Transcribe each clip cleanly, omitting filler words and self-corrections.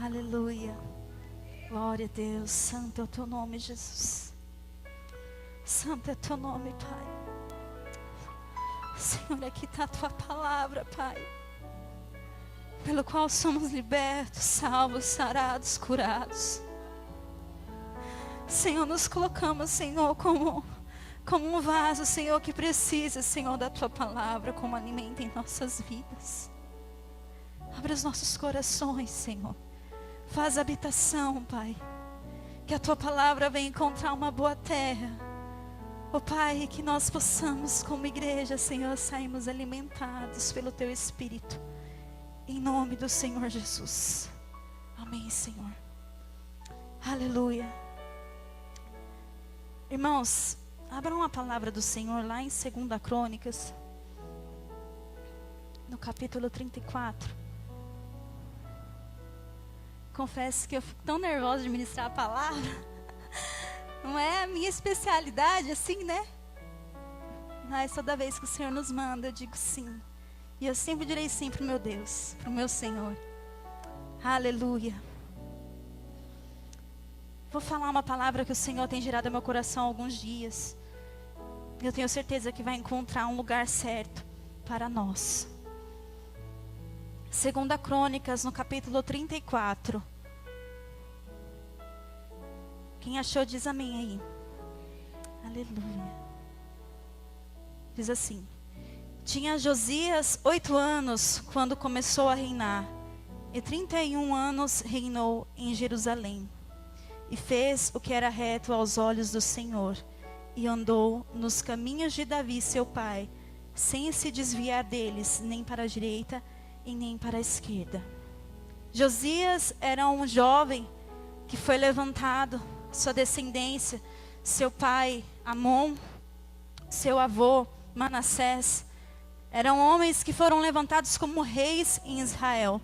Aleluia. Glória a Deus. Santo é o teu nome, Jesus. Santo é o teu nome, Pai. Senhor, aqui está a tua palavra, Pai, pelo qual somos libertos, salvos, sarados, curados. Senhor, nos colocamos, Senhor, como um vaso, Senhor, que precisa, Senhor, da tua palavra como alimento em nossas vidas. Abre os nossos corações, Senhor. Faz habitação, Pai. Que a tua palavra venha encontrar uma boa terra. Oh, Pai, que nós possamos, como igreja, Senhor, sairmos alimentados pelo teu Espírito. Em nome do Senhor Jesus. Amém, Senhor. Aleluia. Irmãos, abram a palavra do Senhor lá em 2 Crônicas, no capítulo 34. Confesso que eu fico tão nervosa de ministrar a palavra. Não é a minha especialidade assim, né? Mas toda vez que o Senhor nos manda, eu digo sim. E eu sempre direi sim para o meu Deus, para o meu Senhor. Aleluia. Vou falar uma palavra que o Senhor tem gerado ao meu coração há alguns dias. Eu tenho certeza que vai encontrar um lugar certo para nós. 2 Crônicas, no capítulo 34. Quem achou diz amém aí. Aleluia. Diz assim: tinha Josias 8 anos quando começou a reinar, e 31 anos reinou em Jerusalém. E fez o que era reto aos olhos do Senhor, e andou nos caminhos de Davi seu pai, sem se desviar deles, nem para a direita e nem para a esquerda. Josias era um jovem que foi levantado, sua descendência, seu pai Amon, seu avô Manassés, eram homens que foram levantados como reis em Israel.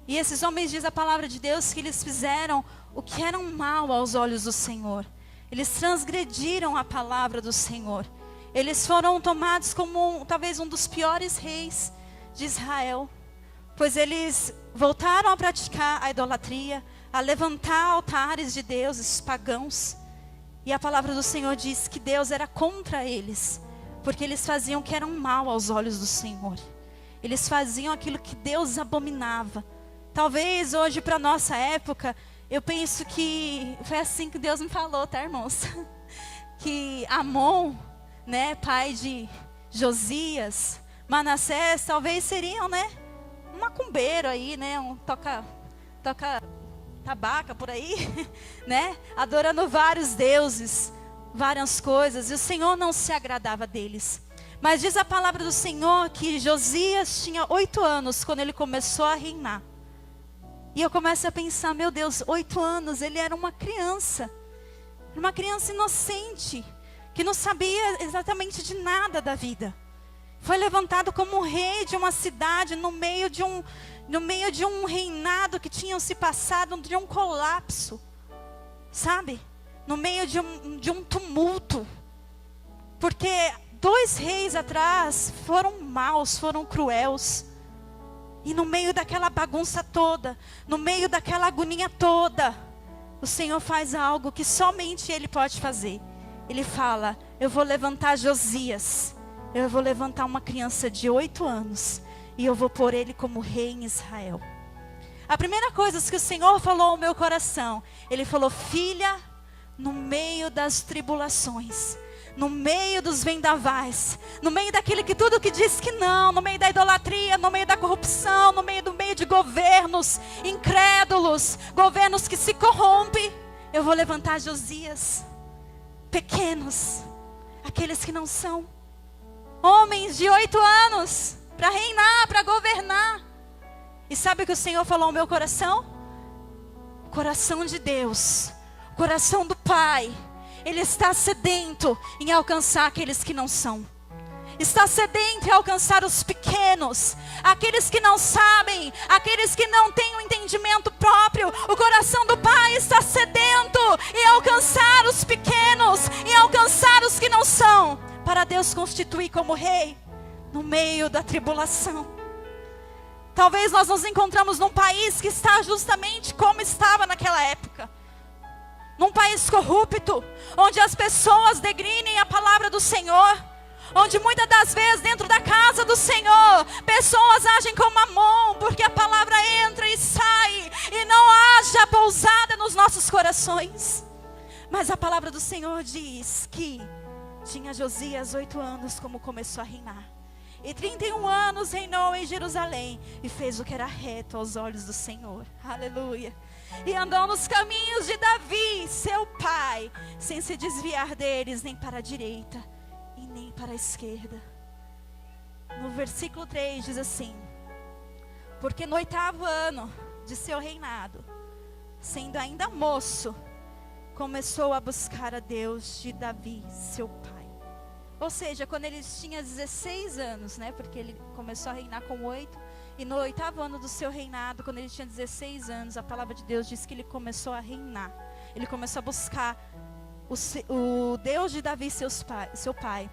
E esses homens, diz a palavra de Deus, que eles fizeram o que era um mal aos olhos do Senhor. Eles transgrediram a palavra do Senhor. Eles foram tomados como talvez um dos piores reis de Israel, pois eles voltaram a praticar a idolatria, a levantar altares de deuses pagãos. E a palavra do Senhor diz que Deus era contra eles, porque eles faziam o que era um mal aos olhos do Senhor. Eles faziam aquilo que Deus abominava. Talvez hoje, para a nossa época, eu penso que foi assim que Deus me falou, tá, irmãos? Que Amon, né, pai de Josias, Manassés, talvez seriam, né, um macumbeiro aí, né, um toca tabaca por aí, né, adorando vários deuses, várias coisas, e o Senhor não se agradava deles. Mas diz a palavra do Senhor que Josias tinha 8 anos quando ele começou a reinar. E eu começo a pensar, meu Deus, 8 anos, ele era uma criança inocente, que não sabia exatamente de nada da vida. Foi levantado como rei de uma cidade no meio de um reinado que tinha se passado, de um colapso, sabe? No meio de um tumulto. Porque 2 reis atrás foram maus, foram cruéis. E no meio daquela bagunça toda, no meio daquela agonia toda, o Senhor faz algo que somente Ele pode fazer. Ele fala, eu vou levantar Josias. Eu vou levantar uma criança de 8 anos. E eu vou pôr ele como rei em Israel. A primeira coisa que o Senhor falou ao meu coração, Ele falou, filha, no meio das tribulações, no meio dos vendavais, no meio daquele que tudo que diz que não, no meio da idolatria, no meio da corrupção, no meio de governos incrédulos, governos que se corrompem, eu vou levantar Josias, pequenos, aqueles que não são, homens de 8 anos, para reinar, para governar. E sabe o que o Senhor falou ao meu coração? O coração de Deus, o coração do Pai, Ele está sedento em alcançar aqueles que não são. Está sedento em alcançar os pequenos, aqueles que não sabem, aqueles que não têm um entendimento próprio. O coração do Pai está sedento em alcançar os pequenos, em alcançar os que não são, para Deus constituir como rei no meio da tribulação. Talvez nós nos encontramos num país que está justamente como estava naquela época. Num país corrupto, onde as pessoas degrinem a palavra do Senhor. Onde muitas das vezes dentro da casa do Senhor, pessoas agem como Mamon, porque a palavra entra e sai, e não haja pousada nos nossos corações. Mas a palavra do Senhor diz que tinha Josias 8 anos como começou a reinar. E 31 anos reinou em Jerusalém e fez o que era reto aos olhos do Senhor. Aleluia. E andou nos caminhos de Davi, seu pai, sem se desviar deles nem para a direita e nem para a esquerda. No versículo 3 diz assim: porque no 8º ano de seu reinado, sendo ainda moço, começou a buscar a Deus de Davi, seu pai. Ou seja, quando ele tinha 16 anos, né? Porque ele começou a reinar com 8. E no 8º ano do seu reinado, quando ele tinha 16 anos, a palavra de Deus diz que ele começou a reinar. Ele começou a buscar o Deus de Davi, seu pai.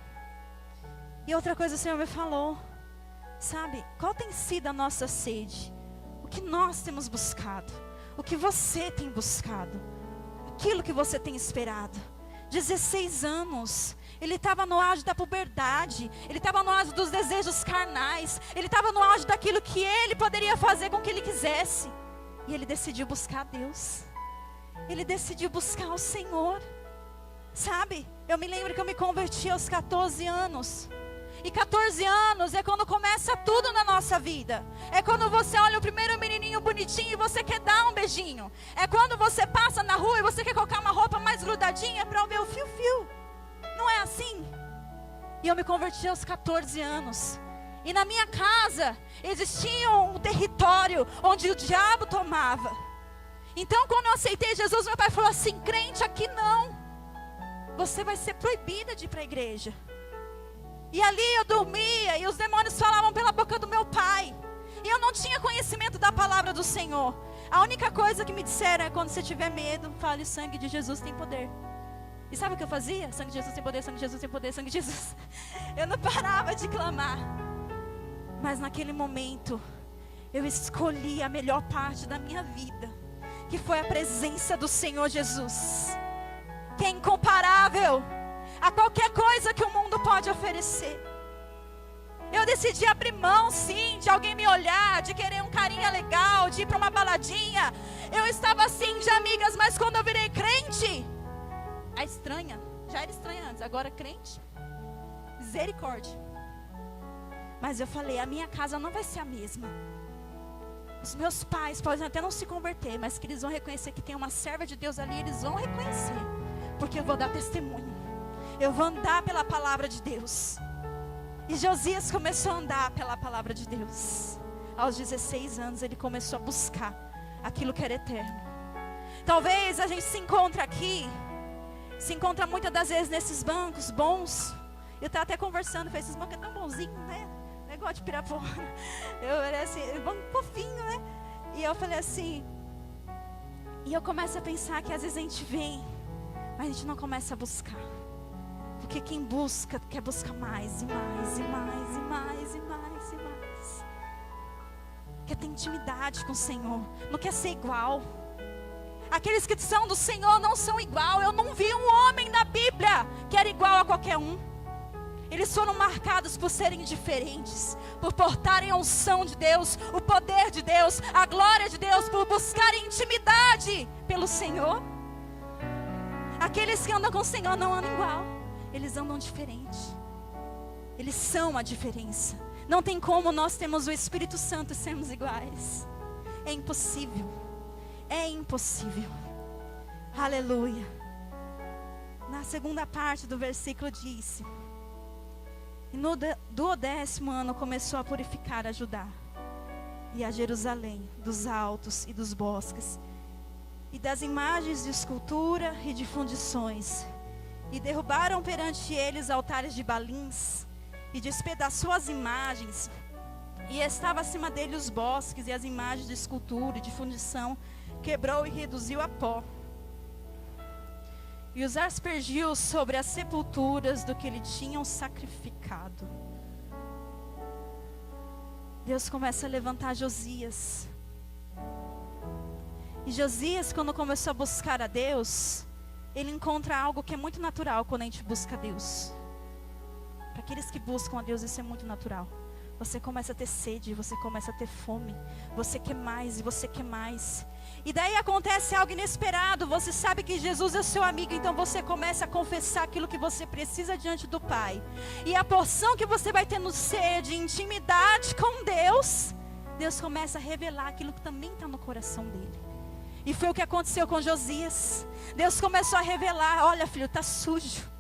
E outra coisa o Senhor me falou. Sabe, qual tem sido a nossa sede? O que nós temos buscado? O que você tem buscado? Aquilo que você tem esperado? 16 anos. Ele estava no auge da puberdade. Ele estava no auge dos desejos carnais. Ele estava no auge daquilo que ele poderia fazer com o que ele quisesse. E ele decidiu buscar Deus. Ele decidiu buscar o Senhor. Sabe, eu me lembro que eu me converti aos 14 anos. E 14 anos é quando começa tudo na nossa vida. É quando você olha o primeiro menininho bonitinho e você quer dar um beijinho. É quando você passa na rua e você quer colocar uma roupa mais grudadinha para ver o fio-fio. Não é assim? E eu me converti aos 14 anos. E na minha casa existia um território onde o diabo tomava. Então quando eu aceitei Jesus, meu pai falou assim: crente, aqui não. Você vai ser proibida de ir para a igreja. E ali eu dormia e os demônios falavam pela boca do meu pai. E eu não tinha conhecimento da palavra do Senhor. A única coisa que me disseram é: quando você tiver medo, fale, o sangue de Jesus tem poder. E sabe o que eu fazia? Sangue de Jesus tem poder, sangue de Jesus tem poder, sangue de Jesus. Eu não parava de clamar. Mas naquele momento, eu escolhi a melhor parte da minha vida, que foi a presença do Senhor Jesus, que é incomparável a qualquer coisa que o mundo pode oferecer. Eu decidi abrir mão, sim, de alguém me olhar, de querer um carinha legal, de ir para uma baladinha. Eu estava assim de amigas, mas quando eu virei crente, a estranha, já era estranha antes, agora crente, misericórdia. Mas eu falei: a minha casa não vai ser a mesma. Os meus pais podem até não se converter, mas que eles vão reconhecer que tem uma serva de Deus ali, eles vão reconhecer, porque eu vou dar testemunho. Eu vou andar pela palavra de Deus. E Josias começou a andar pela palavra de Deus. Aos 16 anos ele começou a buscar aquilo que era eterno. Talvez a gente se encontre aqui, se encontra muitas das vezes nesses bancos bons. Eu estava até conversando, falei: esses bancos é tão bonzinho, né? Negócio de Pirapora. Eu falei assim, banco fofinho, né? E eu falei assim, e eu começo a pensar que às vezes a gente vem, mas a gente não começa a buscar. Porque quem busca, quer buscar mais e mais e mais e mais e mais e mais. Quer ter intimidade com o Senhor, não quer ser igual. Aqueles que são do Senhor não são igual. Eu não vi um homem na Bíblia que era igual a qualquer um. Eles foram marcados por serem diferentes, por portarem a unção de Deus, o poder de Deus, a glória de Deus, por buscarem intimidade pelo Senhor. Aqueles que andam com o Senhor não andam igual, eles andam diferente. Eles são a diferença. Não tem como nós termos o Espírito Santo e sermos iguais. É impossível. É impossível. Aleluia. Na segunda parte do versículo disse: e no 10º ano começou a purificar a Judá e a Jerusalém dos altos e dos bosques e das imagens de escultura e de fundições, e derrubaram perante eles altares de balins, e despedaçou as imagens, e estava acima dele os bosques e as imagens de escultura e de fundição, quebrou e reduziu a pó, e os aspergiu sobre as sepulturas do que lhe tinham sacrificado. Deus começa a levantar Josias. E Josias, quando começou a buscar a Deus, ele encontra algo que é muito natural quando a gente busca a Deus. Para aqueles que buscam a Deus, isso é muito natural. Você começa a ter sede, você começa a ter fome. Você quer mais e você quer mais. E daí acontece algo inesperado. Você sabe que Jesus é seu amigo, então você começa a confessar aquilo que você precisa diante do Pai. E a porção que você vai tendo sede, intimidade com Deus, Deus começa a revelar aquilo que também está no coração dele. E foi o que aconteceu com Josias. Deus começou a revelar: olha, filho, está sujo.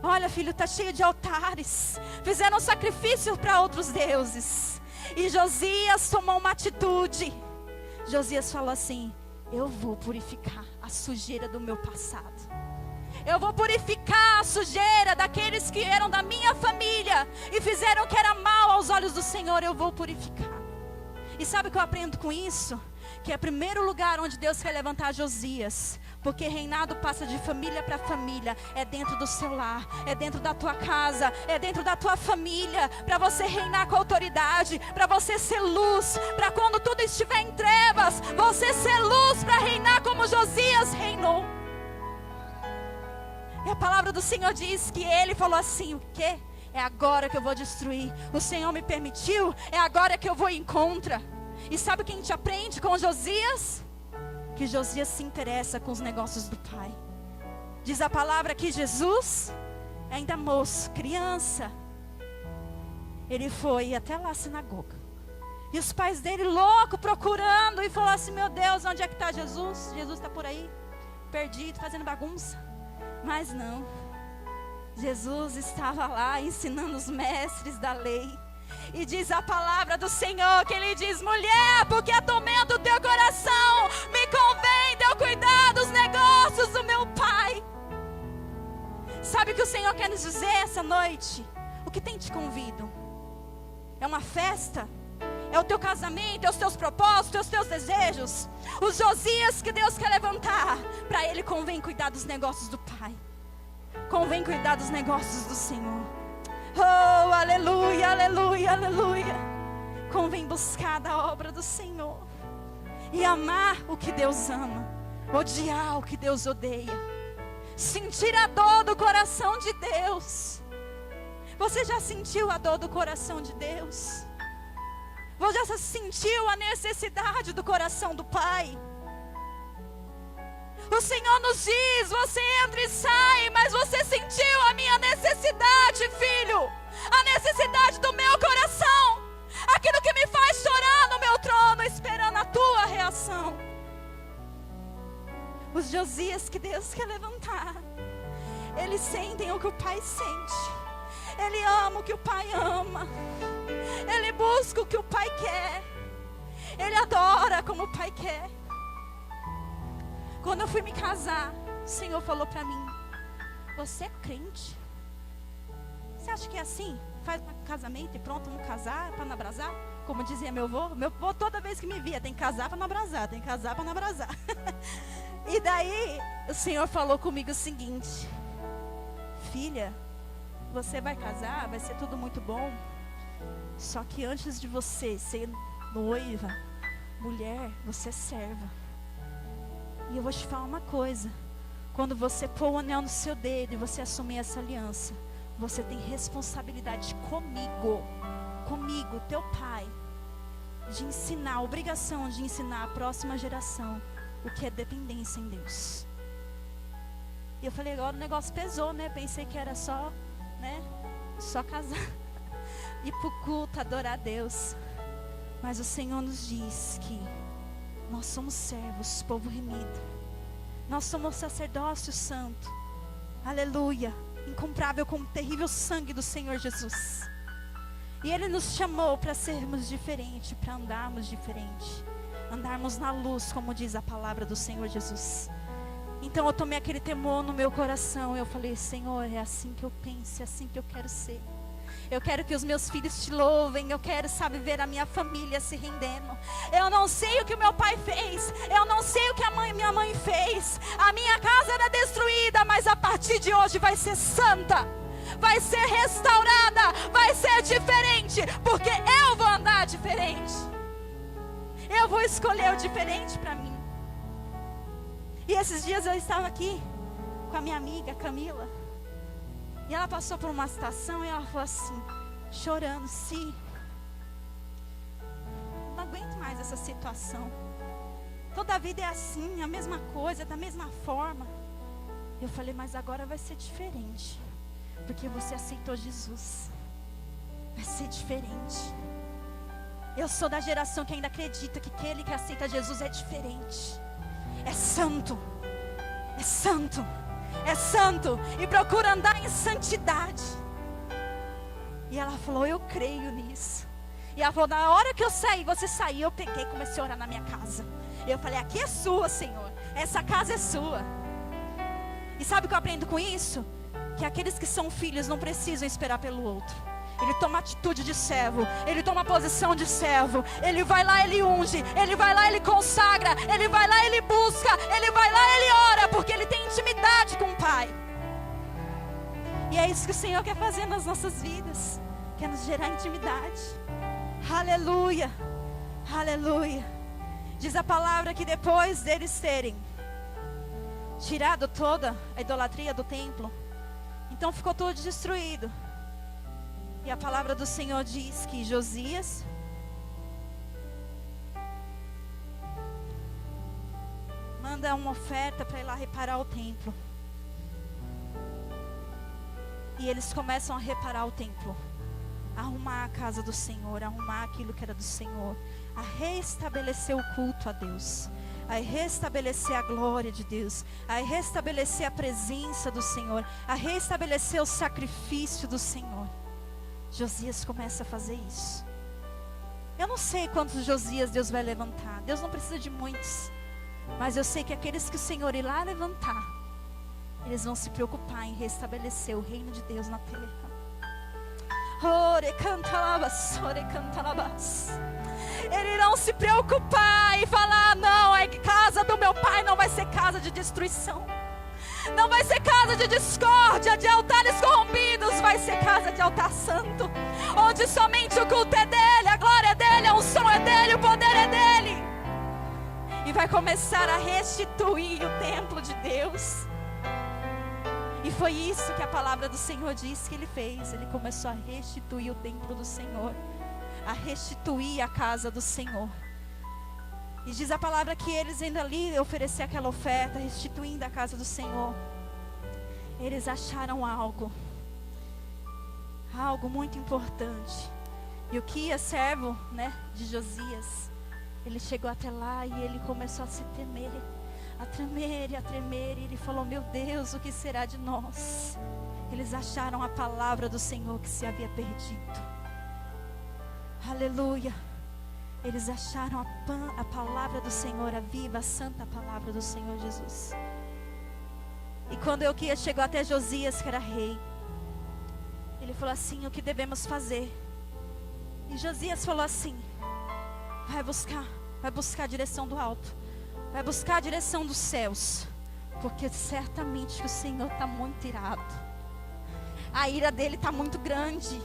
Olha, filho, está cheio de altares. Fizeram sacrifício para outros deuses. E Josias tomou uma atitude. Josias falou assim: eu vou purificar a sujeira do meu passado. Eu vou purificar a sujeira daqueles que eram da minha família e fizeram o que era mal aos olhos do Senhor. Eu vou purificar. E sabe o que eu aprendo com isso? Que é o primeiro lugar onde Deus quer levantar Josias. Porque reinado passa de família para família. É dentro do seu lar, é dentro da tua casa, é dentro da tua família. Para você reinar com autoridade, para você ser luz, para quando tudo estiver em trevas, você ser luz para reinar como Josias reinou. E a palavra do Senhor diz que ele falou assim: o quê? É agora que eu vou destruir. O Senhor me permitiu, é agora que eu vou em contra. E sabe o que a gente aprende com Josias? Que Josias se interessa com os negócios do pai. Diz a palavra que Jesus, ainda moço, criança, ele foi até lá à sinagoga. E os pais dele loucos procurando e falaram assim: meu Deus, onde é que está Jesus? Jesus está por aí, perdido, fazendo bagunça. Mas não, Jesus estava lá ensinando os mestres da lei. E diz a palavra do Senhor que ele diz: mulher, porque atormenta o teu coração, me convém de eu cuidar dos negócios do meu pai. Sabe o que o Senhor quer nos dizer essa noite? O que tem te convido? É uma festa? É o teu casamento? É os teus propósitos? É os teus desejos? Os Josias que Deus quer levantar, para ele convém cuidar dos negócios do pai. Convém cuidar dos negócios do Senhor. Oh, aleluia, aleluia, aleluia. Convém buscar da obra do Senhor e amar o que Deus ama, odiar o que Deus odeia, sentir a dor do coração de Deus. Você já sentiu a dor do coração de Deus? Você já sentiu a necessidade do coração do Pai? O Senhor nos diz: você entra e sai, mas você sentiu a minha necessidade, filho, a necessidade do meu coração, aquilo que me faz chorar no meu trono, esperando a tua reação. Os Josias que Deus quer levantar, eles sentem o que o Pai sente, ele ama o que o Pai ama, ele busca o que o Pai quer, ele adora como o Pai quer. Quando eu fui me casar, o Senhor falou para mim: você é crente? Você acha que é assim? Faz um casamento e pronto, vamos casar para não abrasar? Como dizia meu avô toda vez que me via: tem que casar para não abrasar, tem que casar para não abrasar. E daí o Senhor falou comigo o seguinte: filha, você vai casar, vai ser tudo muito bom, só que antes de você ser noiva, mulher, você é serva. E eu vou te falar uma coisa: quando você pôr o anel no seu dedo e você assumir essa aliança, você tem responsabilidade comigo, teu pai, de ensinar, a obrigação de ensinar a próxima geração o que é dependência em Deus. E eu falei: agora o negócio pesou, né? Pensei que era só, né? Só casar, ir pro culto, adorar a Deus. Mas o Senhor nos diz que nós somos servos, povo remido. Nós somos sacerdócio santo. Aleluia. Incomparável com o terrível sangue do Senhor Jesus. E Ele nos chamou para sermos diferentes, para andarmos diferente. Andarmos na luz, como diz a palavra do Senhor Jesus. Então eu tomei aquele temor no meu coração. Eu falei: Senhor, é assim que eu penso, é assim que eu quero ser. Eu quero que os meus filhos te louvem. Eu quero, sabe, ver a minha família se rendendo. Eu não sei o que o meu pai fez. Eu não sei o que minha mãe fez. A minha casa era destruída, mas a partir de hoje vai ser santa. vai ser restaurada, vai ser diferente, porque eu vou andar diferente. Eu vou escolher o diferente para mim. E esses dias eu estava aqui com a minha amiga Camila, e ela passou por uma situação e ela falou assim, chorando, "Si, não aguento mais essa situação. Toda a vida é assim, a mesma coisa, da mesma forma." Eu falei, mas agora vai ser diferente, porque você aceitou Jesus. Vai ser diferente. Eu sou da geração que ainda acredita que aquele que aceita Jesus é diferente. É santo. É santo. É santo. E procura andar em santidade. E ela falou, eu creio nisso. E ela falou, na hora que eu saí, você saiu, eu peguei e comecei a orar na minha casa. Eu falei, aqui é sua, Senhor. Essa casa é sua. E sabe o que eu aprendo com isso? Que aqueles que são filhos não precisam esperar pelo outro. Ele toma atitude de servo. Ele toma posição de servo. Ele vai lá, ele unge. Ele vai lá, ele consagra. Ele vai lá, ele busca. Ele vai lá, ele ora. Porque ele tem intimidade com o Pai. E é isso que o Senhor quer fazer nas nossas vidas. Quer nos gerar intimidade. Aleluia. Aleluia. Diz a palavra que depois deles terem tirado toda a idolatria do templo, então ficou tudo destruído. E a palavra do Senhor diz que Josias manda uma oferta para ir lá reparar o templo. E eles começam a reparar o templo, arrumar a casa do Senhor, arrumar aquilo que era do Senhor, a restabelecer o culto a Deus, a restabelecer a glória de Deus, a restabelecer a presença do Senhor, a restabelecer o sacrifício do Senhor. Josias começa a fazer isso. Eu não sei quantos Josias Deus vai levantar. Deus não precisa de muitos, mas eu sei que aqueles que o Senhor ir lá levantar, eles vão se preocupar em restabelecer o reino de Deus na terra. Ore cantalabas, ore cantalabas. Eles irão se preocupar e falar, não, a casa do meu pai não vai ser casa de destruição. Não vai ser casa de discórdia, de altares corrompidos. Vai ser casa de altar santo, onde somente o culto é dele, a glória é dele, a unção é dele, o poder é dele. E vai começar a restituir o templo de Deus. E foi isso que a palavra do Senhor diz que ele fez. Ele começou a restituir o templo do Senhor, a restituir a casa do Senhor. E diz a palavra que eles indo ali oferecer aquela oferta, restituindo a casa do Senhor, eles acharam algo muito importante. E o que é servo, de Josias, ele chegou até lá e ele começou a se temer, a tremer e a tremer. E ele falou, meu Deus, o que será de nós? Eles acharam a palavra do Senhor que se havia perdido. Aleluia. Eles acharam a palavra do Senhor, a viva, a santa palavra do Senhor Jesus. E quando Euquias chegou até Josias, que era rei, ele falou assim, o que devemos fazer? E Josias falou assim, vai buscar a direção do alto, vai buscar a direção dos céus, porque certamente que o Senhor está muito irado. A ira dele está muito grande.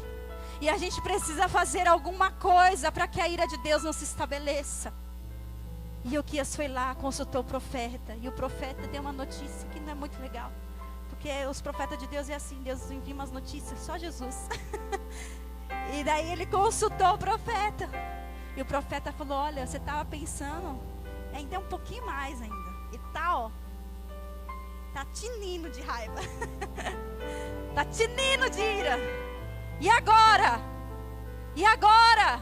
E a gente precisa fazer alguma coisa para que a ira de Deus não se estabeleça. E Euquias foi lá, consultou o profeta. E o profeta deu uma notícia que não é muito legal. Porque os profetas de Deus é assim, Deus envia umas notícias, só Jesus. E daí ele consultou o profeta. E o profeta falou, olha, você estava pensando, ainda um pouquinho mais ainda. E tá tinindo de raiva. Tá tinindo de ira. E agora? E agora?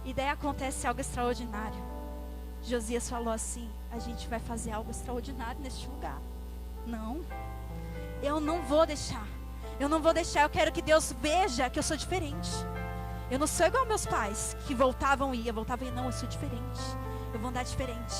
E daí acontece algo extraordinário. Josias falou assim, a gente vai fazer algo extraordinário neste lugar. Não, eu não vou deixar. Eu quero que Deus veja que eu sou diferente. Eu não sou igual meus pais, que voltavam e iam. Não, eu sou diferente. Eu vou andar diferente.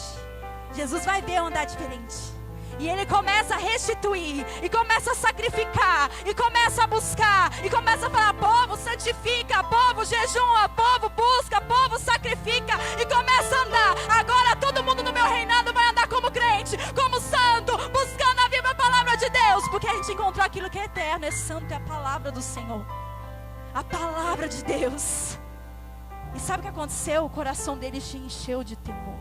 Jesus vai ver eu andar diferente. E ele começa a restituir, e começa a sacrificar, e começa a buscar, e começa a falar, povo santifica, povo jejua, povo busca, povo sacrifica, e começa a andar. Agora todo mundo no meu reinado vai andar como crente, como santo, buscando a viva palavra de Deus, porque a gente encontrou aquilo que é eterno, é Santo é a palavra do Senhor. A palavra de Deus. E sabe o que aconteceu? O coração dele se encheu de temor.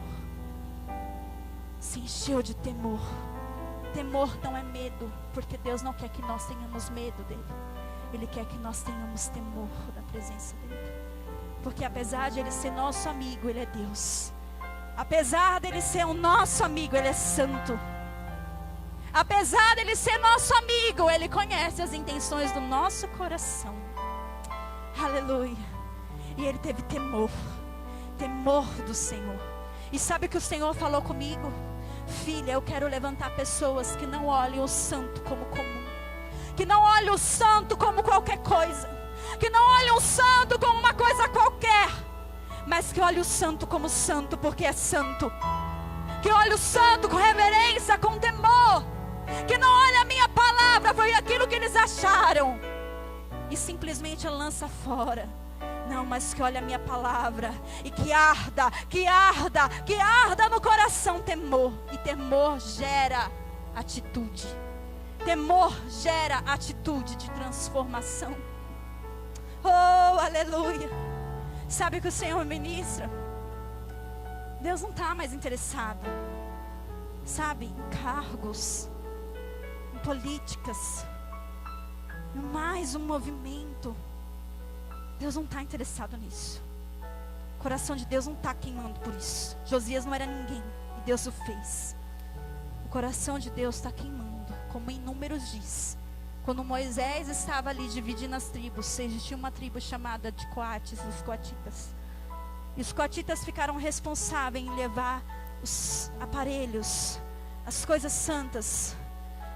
Se encheu de temor. Temor não é medo, porque Deus não quer que nós tenhamos medo dele. Ele quer que nós tenhamos temor da presença dele. Porque apesar de ele ser nosso amigo, ele é Deus. Apesar dele ser o nosso amigo, ele é santo. Apesar dele ser nosso amigo, ele conhece as intenções do nosso coração. Aleluia. E ele teve temor. Temor do Senhor. E sabe o que o Senhor falou comigo? Filha, eu quero levantar pessoas que não olhem o santo como comum. Que não olhem o santo como qualquer coisa. Que não olhem o santo como uma coisa qualquer. Mas que olhem o santo como santo, porque é santo. Que olhem o santo com reverência, com temor. Que não olhe a minha palavra, foi aquilo que eles acharam, e simplesmente lança fora. Não, mas que olhe a minha palavra, e que arda, que arda, que arda no coração temor. E temor gera atitude. Temor gera atitude de transformação. Oh, aleluia. Sabe o que o Senhor ministra? Deus não está mais interessado, sabe, em cargos, políticas, mais um movimento. Deus não está interessado nisso. O coração de Deus não está queimando por isso. Josias não era ninguém e Deus o fez. O coração de Deus está queimando, como em Números diz. Quando Moisés estava ali dividindo as tribos, existia uma tribo chamada de Coates, os coatitas. E os coatitas ficaram responsáveis em levar os aparelhos, as coisas santas,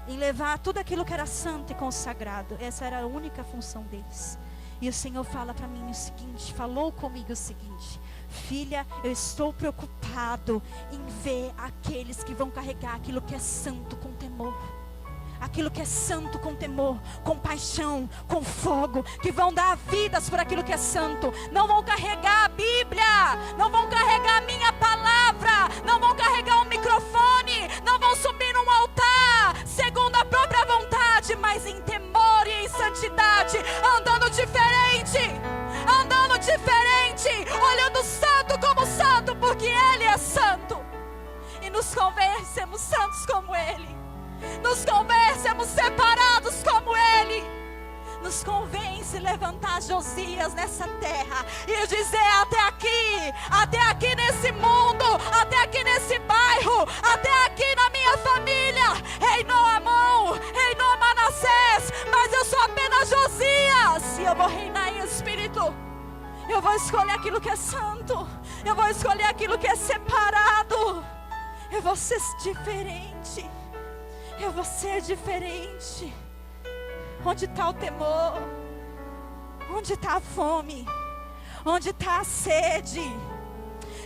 em levar tudo aquilo que era santo e consagrado. Essa era a única função deles. E o Senhor fala para mim o seguinte, falou comigo o seguinte: filha, eu estou preocupado em ver aqueles que vão carregar aquilo que é santo com temor. Aquilo que é santo com temor, com paixão, com fogo, que vão dar vidas por aquilo que é santo. Não vão carregar a Bíblia, não vão carregar a minha palavra, não vão carregar um microfone, não vão subir num altar segundo a própria vontade, mas em temor e em santidade, andando diferente, olhando santo como santo, porque Ele é santo. E nos convencemos santos como Ele. Nos convencemos separados como Ele. Nos convence levantar Josias nessa terra e dizer: até aqui nesse mundo, até aqui nesse bairro, até aqui na minha família, reinou Amon, reinou Manassés, mas eu sou apenas Josias, e eu vou reinar em espírito. Eu vou escolher aquilo que é santo, eu vou escolher aquilo que é separado. Eu vou ser diferente. Eu vou ser diferente. Onde está o temor? Onde está a fome? Onde está a sede?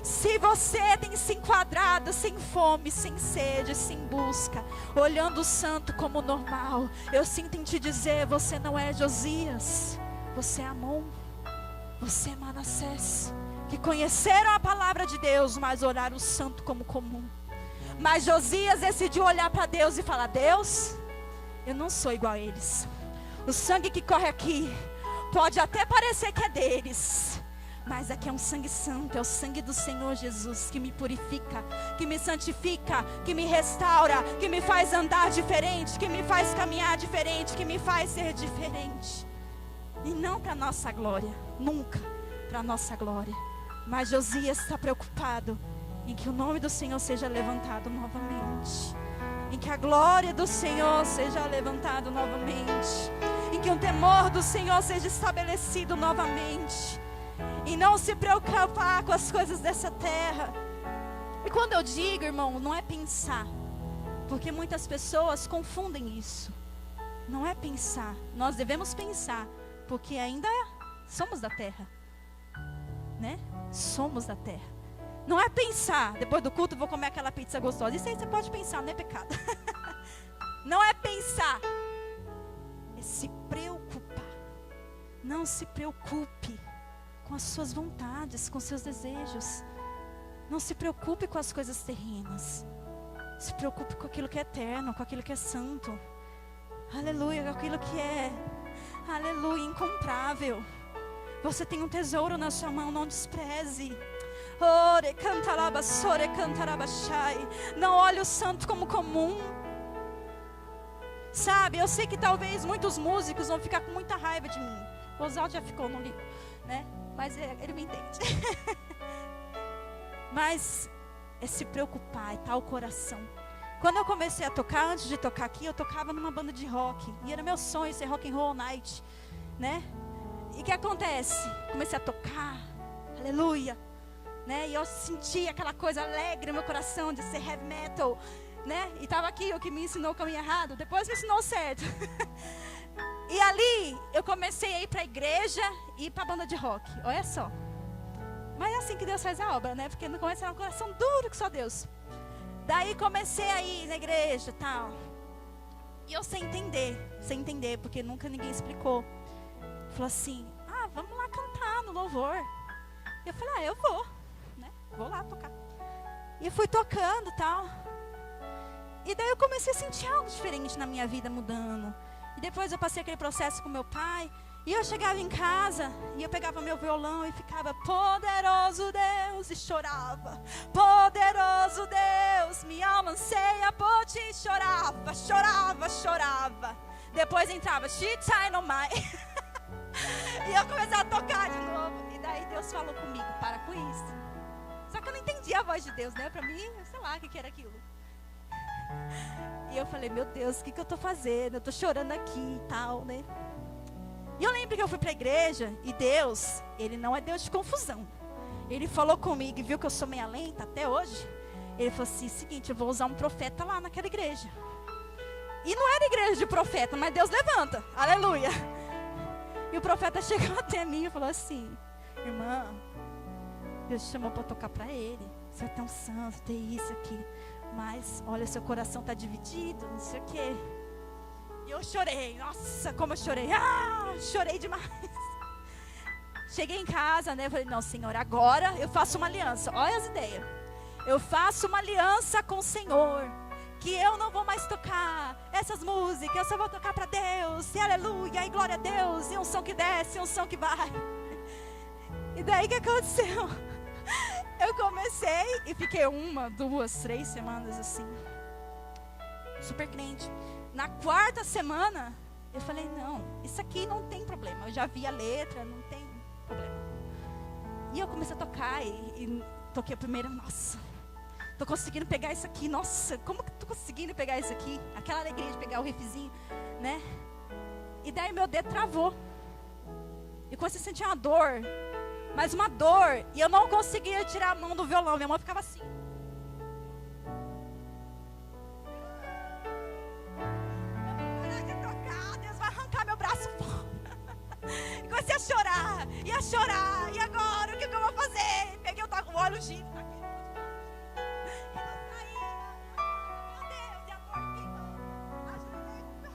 Se você tem se enquadrado sem fome, sem sede, sem busca, olhando o santo como normal, eu sinto em te dizer: você não é Josias, você é Amon, você é Manassés, que conheceram a palavra de Deus, mas olharam o santo como comum. Mas Josias decidiu olhar para Deus e falar: Deus, eu não sou igual a eles. O sangue que corre aqui pode até parecer que é deles, mas aqui é um sangue santo, é o sangue do Senhor Jesus, que me purifica, que me santifica, que me restaura, que me faz andar diferente, que me faz caminhar diferente, que me faz ser diferente. E não para nossa glória, nunca para nossa glória. Mas Josias está preocupado em que o nome do Senhor seja levantado novamente, em que a glória do Senhor seja levantada novamente, em que o temor do Senhor seja estabelecido novamente, e não se preocupar com as coisas dessa terra. E quando eu digo, irmão, não é pensar, porque muitas pessoas confundem isso. Não é pensar, nós devemos pensar, porque ainda somos da terra, né? Somos da terra. Não é pensar, depois do culto vou comer aquela pizza gostosa. Isso aí você pode pensar, não é pecado. Não é pensar, é se preocupar. Não se preocupe com as suas vontades, com seus desejos. Não se preocupe com as coisas terrenas. Se preocupe com aquilo que é eterno, com aquilo que é santo. Aleluia, aquilo que é, aleluia, incomparável. Você tem um tesouro na sua mão, não despreze. Ore, cantaraba, sore, cantaraba, shai. Não olhe o santo como comum. Sabe, eu sei que talvez muitos músicos vão ficar com muita raiva de mim. O Oswaldo já ficou, não ligo, né? Mas ele me entende. Mas é se preocupar, é tal o coração. Quando eu comecei a tocar, antes de tocar aqui, eu tocava numa banda de rock. E era meu sonho ser rock and roll night, né? E o que acontece? Comecei a tocar, aleluia, né? E eu senti aquela coisa alegre no meu coração de ser heavy metal, né? E estava aqui o que me ensinou o caminho errado, depois me ensinou certo. E ali eu comecei a ir para a igreja e ir para a banda de rock, olha só. Mas é assim que Deus faz a obra, né? Porque no começo era um coração duro que só Deus. Daí comecei a ir na igreja e tal. E eu sem entender, porque nunca ninguém explicou. Falou assim, vamos lá cantar no louvor. Eu falei, eu vou, né? Vou lá tocar. E eu fui tocando e tal. E daí eu comecei a sentir algo diferente na minha vida mudando. E depois eu passei aquele processo com meu pai. E eu chegava em casa e eu pegava meu violão e ficava, poderoso Deus, e chorava. Poderoso Deus, minha alma anseia por ti, chorava, chorava, chorava. Depois entrava, Shitai no Mai. E eu comecei a tocar de novo. E daí Deus falou comigo, para com isso. Só que eu não entendia a voz de Deus, né? Pra mim, sei lá o que era aquilo. E eu falei, meu Deus, o que eu tô fazendo? Eu tô chorando aqui e tal, né? E eu lembro que eu fui para a igreja e Deus, Ele não é Deus de confusão. Ele falou comigo e viu que eu sou meia lenta até hoje. Ele falou assim, seguinte, eu vou usar um profeta lá naquela igreja. E não era igreja de profeta, mas Deus levanta, aleluia. E o profeta chegou até mim e falou assim, irmã, Deus te chamou para tocar para Ele. Você é tão santo, tem isso aqui. Mas, olha, seu coração está dividido, não sei o quê. E eu chorei, nossa, como eu chorei. Chorei demais. Cheguei em casa, né, falei, não, Senhor, agora eu faço uma aliança. Olha as ideias. Eu faço uma aliança com o Senhor. Que eu não vou mais tocar essas músicas, eu só vou tocar para Deus. E aleluia, e glória a Deus. E um som que desce, e um som que vai. E daí o que aconteceu? Eu comecei e fiquei 1, 2, 3 semanas assim. Super crente. Na 4ª semana, eu falei, não, isso aqui não tem problema. Eu já vi a letra, não tem problema. E eu comecei a tocar e toquei a primeira, nossa, tô conseguindo pegar isso aqui, nossa, como que tô conseguindo pegar isso aqui? Aquela alegria de pegar o riffzinho, né? E daí meu dedo travou. E comecei a sentir uma dor, mas uma dor, e eu não conseguia tirar a mão do violão, minha mão ficava assim. Comecei a chorar, e agora, o que eu vou fazer? Peguei o óleo giro, e não saía, meu Deus, e a dor ajuda,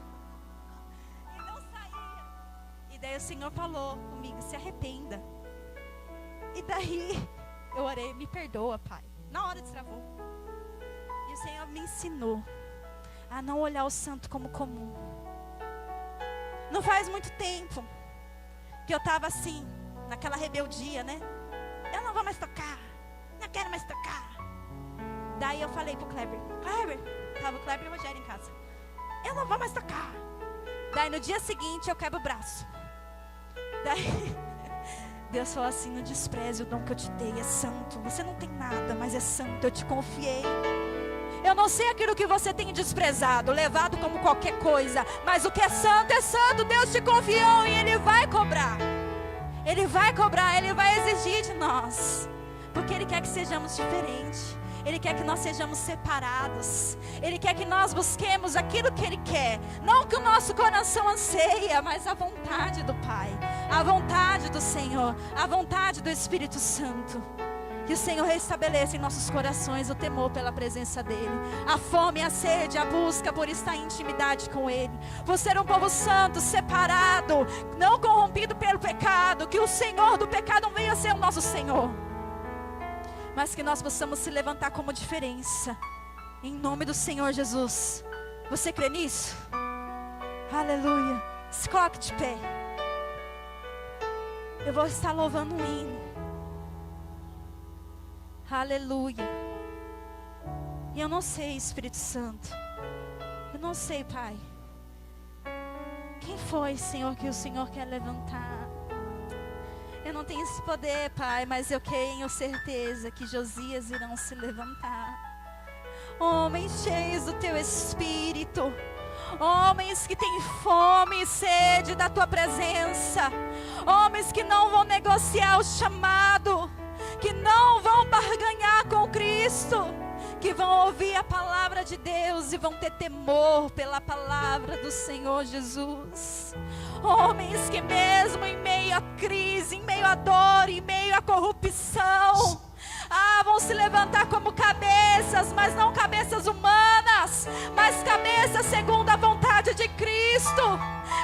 e não saía. E daí o Senhor falou comigo, se arrependa. E daí eu orei, me perdoa, Pai. Na hora destravou. E o Senhor me ensinou a não olhar o santo como comum. Não faz muito tempo que eu estava assim, naquela rebeldia, né? Eu não vou mais tocar, não quero mais tocar. Daí eu falei pro Kleber, estava o Kleber e o Rogério em casa. Eu não vou mais tocar. Daí no dia seguinte eu quebro o braço. Daí Deus falou assim, não despreze o dom que eu te dei, é santo. Você não tem nada, mas é santo, eu te confiei. Eu não sei aquilo que você tem desprezado, levado como qualquer coisa, mas o que é santo, Deus te confiou e Ele vai cobrar. Ele vai cobrar, Ele vai exigir de nós, porque Ele quer que sejamos diferentes. Ele quer que nós sejamos separados. Ele quer que nós busquemos aquilo que Ele quer, não que o nosso coração anseia, mas a vontade do Pai, a vontade do Senhor, a vontade do Espírito Santo. Que o Senhor restabeleça em nossos corações o temor pela presença dEle, a fome, a sede, a busca por estar em intimidade com Ele, por ser um povo santo, separado, não corrompido pelo pecado. Que o Senhor do pecado não venha ser o nosso Senhor, mas que nós possamos se levantar como diferença, em nome do Senhor Jesus. Você crê nisso? Aleluia. Se coloque de pé. Eu vou estar louvando um hino. Aleluia. E eu não sei, Espírito Santo. Eu não sei, Pai. Quem foi, Senhor, que o Senhor quer levantar? Eu não tenho esse poder, Pai, mas eu tenho certeza que Josias irão se levantar. Homens cheios do Teu Espírito. Homens que têm fome e sede da Tua presença. Homens que não vão negociar o chamado. Que não vão barganhar com Cristo. Que vão ouvir a palavra de Deus e vão ter temor pela palavra do Senhor Jesus. Homens que mesmo em meio à crise, em meio à dor, em meio à corrupção, vão se levantar como cabeças, mas não cabeças humanas, mas cabeças segundo a vontade de Cristo.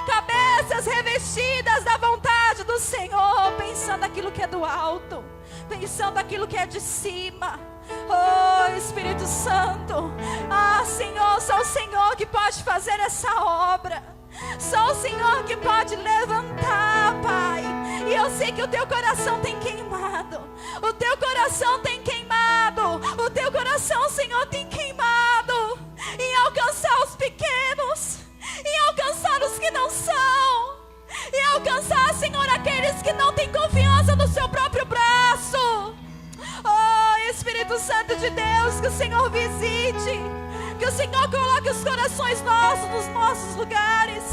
Cabeças revestidas da vontade do Senhor, pensando aquilo que é do alto, pensando aquilo que é de cima. Oh, Espírito Santo, Senhor, só o Senhor que pode fazer essa obra. Só o Senhor que pode levantar, Pai. E eu sei que o Teu coração tem queimado. O Teu coração tem queimado. O Teu coração, Senhor, tem queimado em alcançar os pequenos, em alcançar os que não são, em alcançar, Senhor, aqueles que não têm confiança no seu próprio braço. Oh, Espírito Santo de Deus, que o Senhor visite, que o Senhor coloque os corações nossos nos nossos lugares,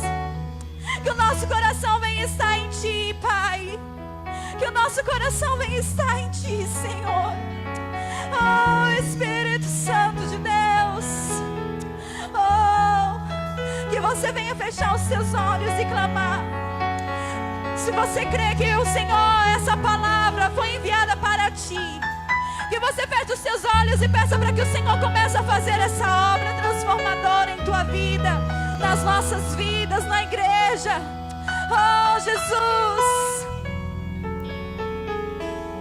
que o nosso coração venha estar em Ti, Pai, que o nosso coração venha estar em Ti, Senhor. Oh, Espírito Santo de Deus, oh, que você venha fechar os seus olhos e clamar. Se você crê que o Senhor, essa palavra foi enviada para Ti, que você feche os seus olhos e peça para que o Senhor comece a fazer essa obra transformadora em tua vida, nas nossas vidas, na igreja. Oh, Jesus.